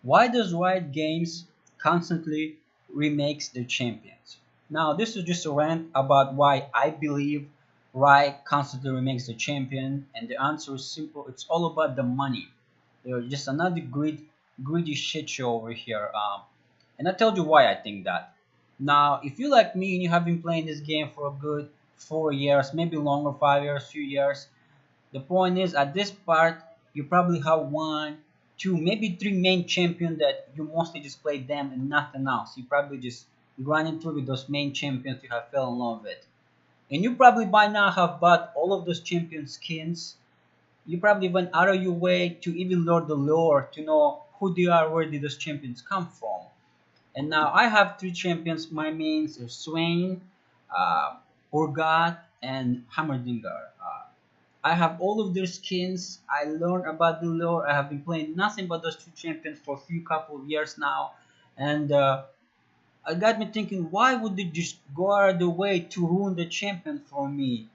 Why does Riot Games constantly remakes their champions? Now, this is just a rant about why I believe Riot constantly remakes the champion, and the answer is simple. It's all about the money. They're just another greedy shit show over here. And I told you why I think that. Now, if you like me and you have been playing this game for a good 4 years, maybe longer, 5 years, few years, the point is, at this part, you probably have one, two, maybe three main champions that you mostly just play them and nothing else. You probably just grinding through with those main champions you have fell in love with. And you probably by now have bought all of those champion skins. You probably went out of your way to even learn the lore to know who they are, where did those champions come from. And now I have three champions. My mains are Swain, Urgot, and Hammerdinger. I have all of their skins. I learned about the lore. I have been playing nothing but those two champions for a few couple of years now, and it got me thinking, why would they just go out of the way to ruin the champion for me?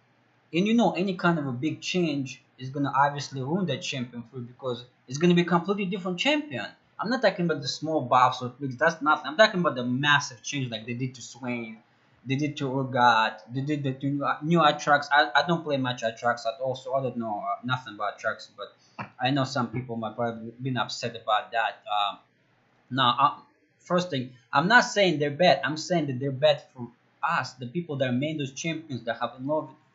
And you know, any kind of a big change is gonna obviously ruin that champion for you because it's gonna be a completely different champion. I'm not talking about the small buffs or tweaks. That's nothing. I'm talking about the massive change like they did to Swain, they did to Urgot, they did the new attracts. I don't play much attracts at all, so I don't know nothing about attracts. But I know some people might probably been upset about that. Now, first thing, I'm not saying they're bad. I'm saying that they're bad for us, the people that made those champions that have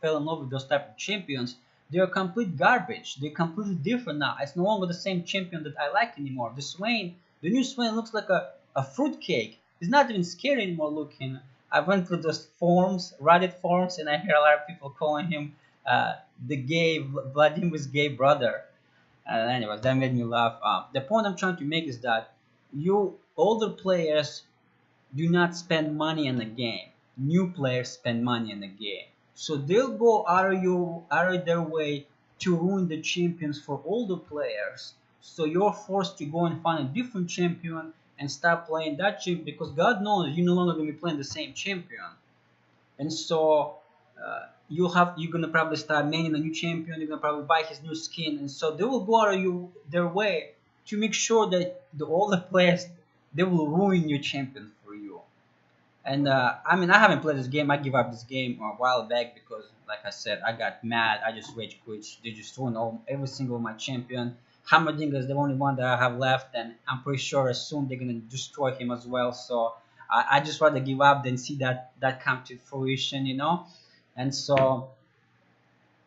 fell in love with those type of champions. They're complete garbage. They're completely different now. It's no longer the same champion that I like anymore. The Swain, the new Swain looks like a fruit cake. He's not even scary anymore looking. I went through those forums, Reddit forums, and I hear a lot of people calling him the gay, Vladimir's gay brother. Anyways, that made me laugh. The point I'm trying to make is that you older players do not spend money in the game. New players spend money in the game, so they'll go out of their way to ruin the champions for older players. So you're forced to go and find a different champion and start playing that champion because God knows you're no longer gonna be playing the same champion. And so you're gonna probably start maining a new champion. You're gonna probably buy his new skin, and so they will go out of their way to make sure that the older players they will ruin your champion for you. And I mean, I haven't played this game. I give up this game a while back because, like I said, I got mad. I just rage quit. They just ruined every single my champion. Hammerdinger is the only one that I have left, and I'm pretty sure as soon they're gonna destroy him as well. So I just rather give up than see that come to fruition, you know. And so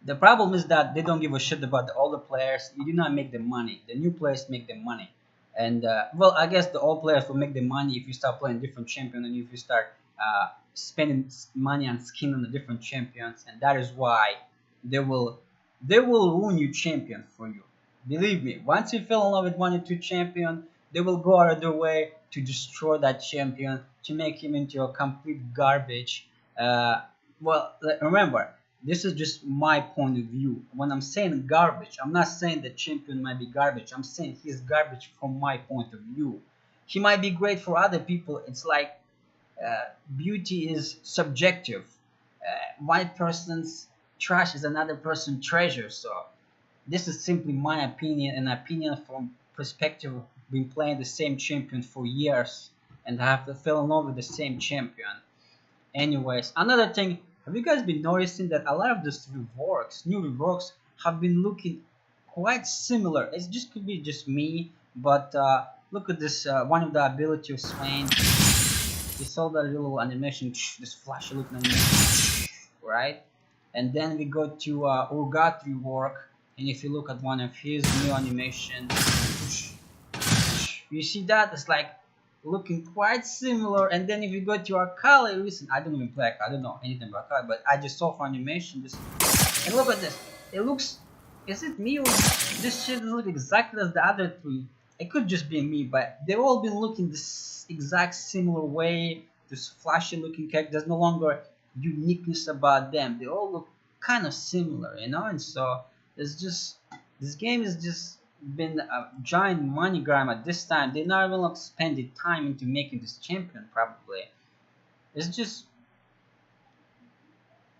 the problem is that they don't give a shit about the older players. You do not make the money. The new players make the money. And well, I guess the old players will make the money if you start playing different champions and if you start spending money on skin on the different champions. And that is why they will ruin your champion for you. Believe me, once you fall in love with one or two champion, they will go out of their way to destroy that champion, to make him into a complete garbage. Well, remember, this is just my point of view. When I'm saying garbage, I'm not saying the champion might be garbage. I'm saying he's garbage from my point of view. He might be great for other people. It's like beauty is subjective. One person's trash is another person's treasure. So this is simply my opinion, an opinion from perspective of being playing the same champion for years and have to fall in love with the same champion. Anyways, another thing, have you guys been noticing that a lot of these new reworks, have been looking quite similar? It just could be just me, but look at this. One of the ability of Swain. You saw that little animation, this flashy looking animation, right? And then we go to Urgot rework, and if you look at one of his new animation, you see that it's like looking quite similar. And then if you go to Akali, listen, I don't even play Akali, I don't know anything about Akali, but I just saw for animation this, and look at this. It looks, is it me or this shit look exactly as the other three? It could just be me, but they've all been looking this exact similar way. This flashy looking character, there's no longer uniqueness about them. They all look kind of similar, you know. And so it's just, this game has just been a giant money grab at this time. They not even like spending time into making this champion. Probably it's just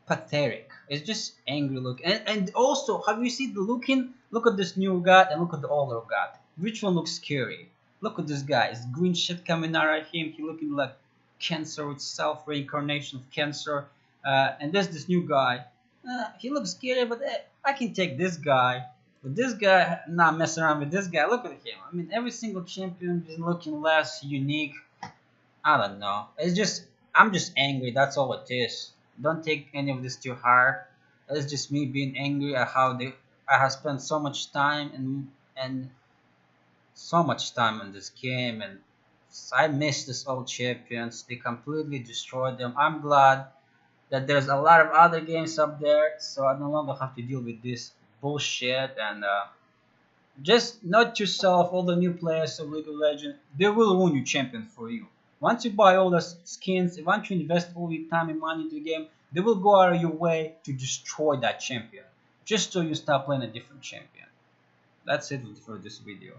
pathetic. It's just angry look. And also, have you seen the looking? Look at this new god and look at the older god. Which one looks scary? Look at this guy. It's green shit coming out of him. He looking like cancer itself, reincarnation of cancer. And there's this new guy. He looks scary, but I can take this guy. But this guy, not messing around with this guy. Look at him. I mean, every single champion is looking less unique. I don't know. It's just I'm just angry. That's all it is. Don't take any of this too hard. It's just me being angry at how I have spent so much time and so much time on this game, and I miss these old champions. They completely destroyed them. I'm glad that there's a lot of other games up there, so I no longer have to deal with this bullshit. And just note yourself, all the new players of League of Legends, they will ruin your champion for you. Once you buy all the skins, once you invest all your time and money into the game, they will go out of your way to destroy that champion, just so you start playing a different champion. That's it for this video.